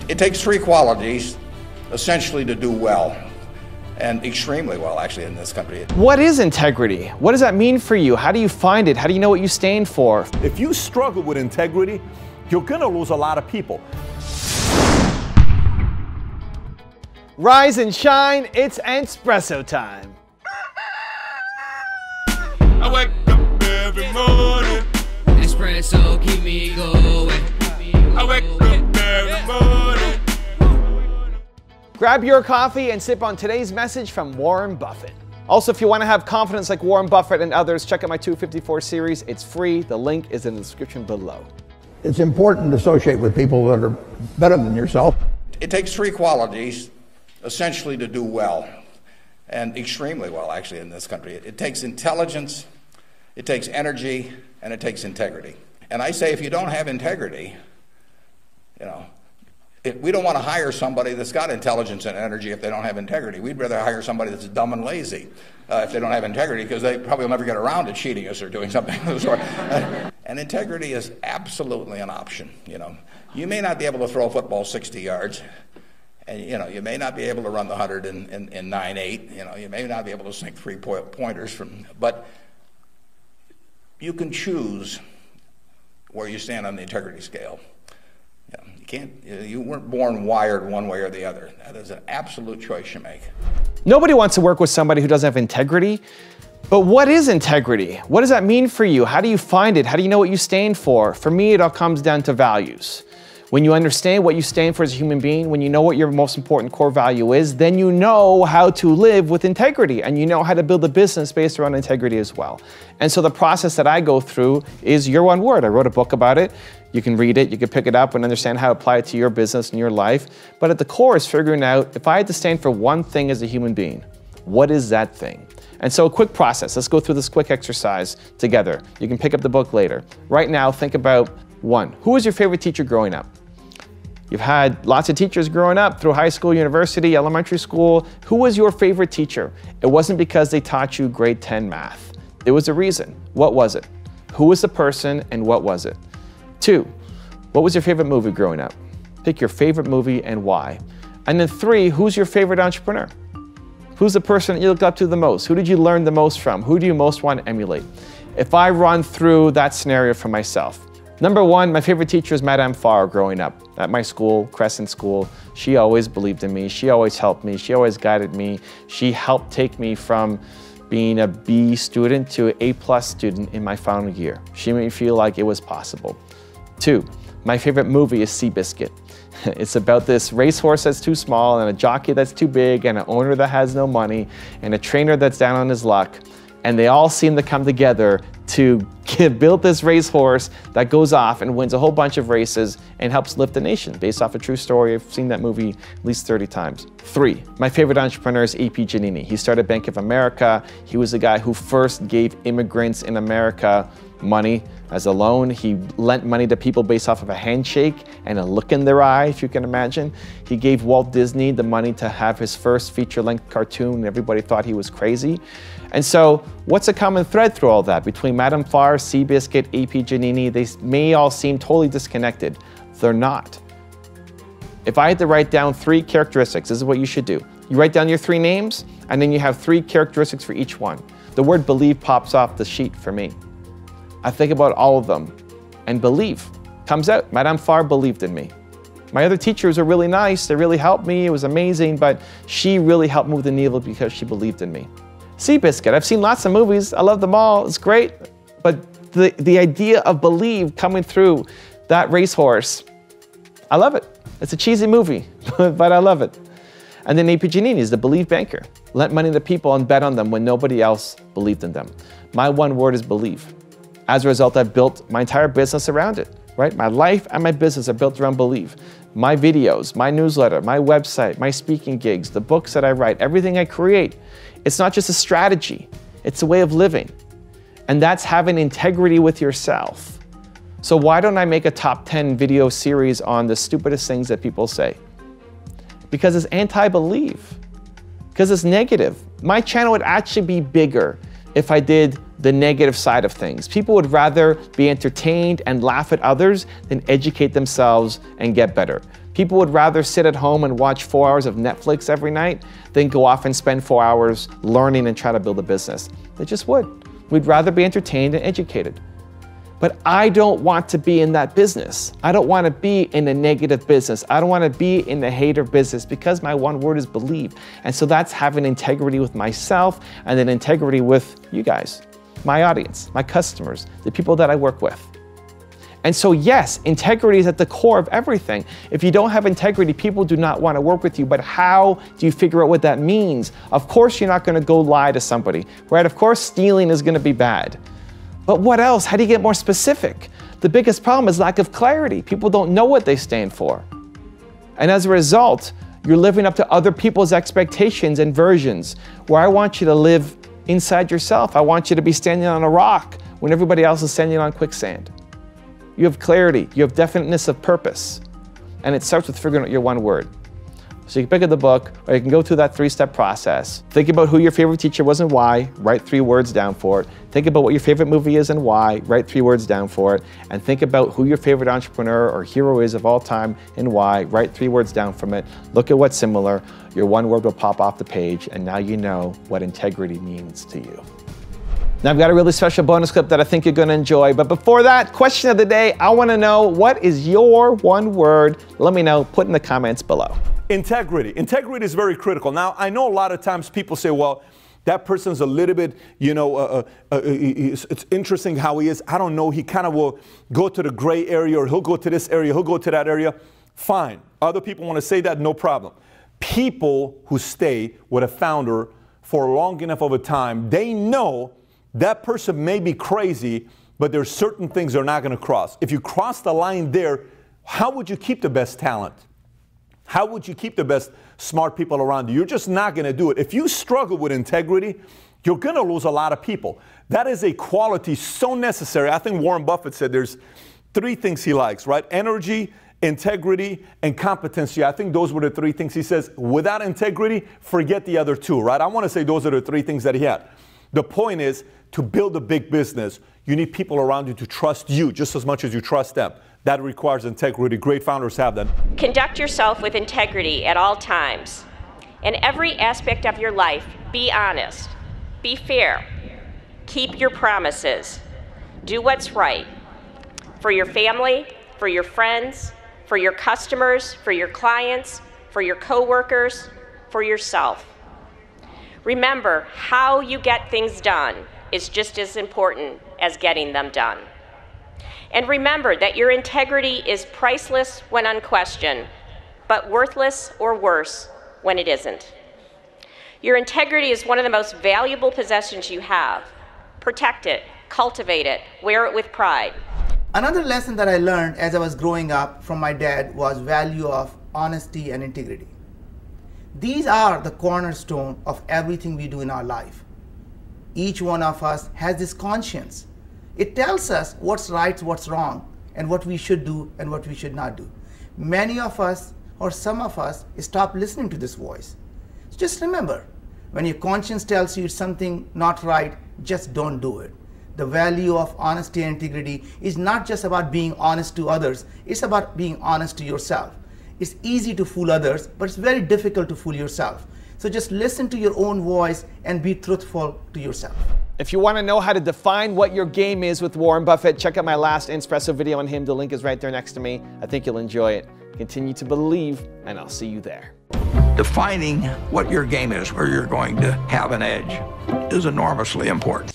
It takes three qualities, essentially, to do well, and extremely well, actually, in this country. What is integrity? What does that mean for you? How do you find it? How do you know what you stand for? If you struggle with integrity, you're gonna lose a lot of people. Rise and shine, it's Espresso time. I wake up every morning. Espresso keep me going. I wake up every morning. Grab your coffee and sip on today's message from Warren Buffett. Also, if you want to have confidence like Warren Buffett and others, check out my 254 series. It's free. The link is in the description below. It's important to associate with people that are better than yourself. It takes three qualities, essentially, to do well, and extremely well, actually, in this country. It takes intelligence, it takes energy, and it takes integrity. And I say if you don't have integrity, you know, we don't want to hire somebody that's got intelligence and energy if they don't have integrity. We'd rather hire somebody that's dumb and lazy if they don't have integrity, because they probably will never get around to cheating us or doing something of the sort. And integrity is absolutely an option. You know, you may not be able to throw a football 60 yards, and you know, you may not be able to run the 100 in 9.8. You know, you may not be able to sink three-pointers but you can choose where you stand on the integrity scale. You weren't born wired one way or the other. That is an absolute choice you make. Nobody wants to work with somebody who doesn't have integrity. But what is integrity? What does that mean for you? How do you find it? How do you know what you stand for? For me, it all comes down to values. When you understand what you stand for as a human being, when you know what your most important core value is, then you know how to live with integrity, and you know how to build a business based around integrity as well. And so the process that I go through is your one word. I wrote a book about it. You can read it, you can pick it up and understand how to apply it to your business and your life. But at the core is figuring out, if I had to stand for one thing as a human being, what is that thing? And so a quick process. Let's go through this quick exercise together. You can pick up the book later. Right now, think about one. Who was your favorite teacher growing up? You've had lots of teachers growing up through high school, university, elementary school. Who was your favorite teacher? It wasn't because they taught you grade 10 math. There was a reason. What was it? Who was the person and what was it? 2, what was your favorite movie growing up? Pick your favorite movie and why. And then 3, who's your favorite entrepreneur? Who's the person that you looked up to the most? Who did you learn the most from? Who do you most want to emulate? If I run through that scenario for myself, number 1, my favorite teacher is Madame Farr growing up at my school, Crescent School. She always believed in me. She always helped me. She always guided me. She helped take me from being a B student to an A+ student in my final year. She made me feel like it was possible. 2, my favorite movie is Seabiscuit. It's about this racehorse that's too small and a jockey that's too big and an owner that has no money and a trainer that's down on his luck. And they all seem to come together to build this racehorse that goes off and wins a whole bunch of races and helps lift the nation, based off a true story. I've seen that movie at least 30 times. 3, my favorite entrepreneur is A.P. Giannini. He started Bank of America. He was the guy who first gave immigrants in America money as a loan. He lent money to people based off of a handshake and a look in their eye, if you can imagine. He gave Walt Disney the money to have his first feature-length cartoon, and everybody thought he was crazy. And so, what's a common thread through all that? Between Madame Farr, Seabiscuit, A.P. Giannini, they may all seem totally disconnected. They're not. If I had to write down 3 characteristics, this is what you should do. You write down your 3 names, and then you have 3 characteristics for each one. The word believe pops off the sheet for me. I think about all of them, and believe comes out. Madame Farr believed in me. My other teachers are really nice, they really helped me, it was amazing, but she really helped move the needle because she believed in me. Seabiscuit, I've seen lots of movies, I love them all, it's great, but the idea of believe coming through that racehorse, I love it. It's a cheesy movie, but I love it. And then A.P. Giannini is the believe banker. Lent money to people and bet on them when nobody else believed in them. My one word is believe. As a result, I've built my entire business around it, right? My life and my business are built around believe. My videos, my newsletter, my website, my speaking gigs, the books that I write, everything I create, it's not just a strategy, it's a way of living. And that's having integrity with yourself. So why don't I make a top 10 video series on the stupidest things that people say? Because it's anti-believe, because it's negative. My channel would actually be bigger if I did the negative side of things. People would rather be entertained and laugh at others than educate themselves and get better. People would rather sit at home and watch 4 hours of Netflix every night than go off and spend 4 hours learning and try to build a business. They just would. We'd rather be entertained and educated. But I don't want to be in that business. I don't want to be in a negative business. I don't want to be in the hater business, because my one word is believe. And so that's having integrity with myself and then integrity with you guys, my audience, my customers, the people that I work with. And so yes, integrity is at the core of everything. If you don't have integrity, people do not want to work with you. But how do you figure out what that means? Of course, you're not going to go lie to somebody, right? Of course, stealing is going to be bad. But what else? How do you get more specific? The biggest problem is lack of clarity. People don't know what they stand for. And as a result, you're living up to other people's expectations and versions, where I want you to live inside yourself. I want you to be standing on a rock when everybody else is standing on quicksand. You have clarity, you have definiteness of purpose, and it starts with figuring out your one word. So you can pick up the book, or you can go through that 3-step process. Think about who your favorite teacher was and why, write 3 words down for it. Think about what your favorite movie is and why, write 3 words down for it. And think about who your favorite entrepreneur or hero is of all time and why, write 3 words down from it. Look at what's similar, your one word will pop off the page, and now you know what integrity means to you. Now I've got a really special bonus clip that I think you're going to enjoy. But before that, question of the day, I want to know, what is your one word? Let me know, put in the comments below. Integrity. Integrity is very critical. Now, I know a lot of times people say, well, that person's a little bit, it's interesting how he is. I don't know, he kind of will go to the gray area, or he'll go to this area, he'll go to that area. Fine. Other people want to say that, no problem. People who stay with a founder for long enough of a time, they know that person may be crazy, but there's certain things they're not going to cross. If you cross the line there, how would you keep the best talent? How would you keep the best smart people around you? You're just not going to do it. If you struggle with integrity, you're going to lose a lot of people. That is a quality so necessary. I think Warren Buffett said there's 3 things he likes, right? Energy, integrity, and competency. I think those were the 3 things he says. Without integrity, forget the other 2, right? I want to say those are the 3 things that he had. The point is, to build a big business, you need people around you to trust you just as much as you trust them. That requires integrity. Great founders have that. Conduct yourself with integrity at all times. In every aspect of your life, be honest, be fair, keep your promises, do what's right for your family, for your friends, for your customers, for your clients, for your coworkers, for yourself. Remember, how you get things done is just as important as getting them done. And remember that your integrity is priceless when unquestioned, but worthless or worse when it isn't. Your integrity is one of the most valuable possessions you have. Protect it, cultivate it, wear it with pride. Another lesson that I learned as I was growing up from my dad was value of honesty and integrity. These are the cornerstone of everything we do in our life. Each one of us has this conscience. It tells us what's right, what's wrong, and what we should do and what we should not do. Many of us, or some of us, stop listening to this voice. So just remember, when your conscience tells you something not right, just don't do it. The value of honesty and integrity is not just about being honest to others, it's about being honest to yourself. It's easy to fool others, but it's very difficult to fool yourself. So just listen to your own voice and be truthful to yourself. If you want to know how to define what your game is with Warren Buffett, check out my last Inspresso video on him. The link is right there next to me. I think you'll enjoy it. Continue to believe, and I'll see you there. Defining what your game is, where you're going to have an edge, is enormously important.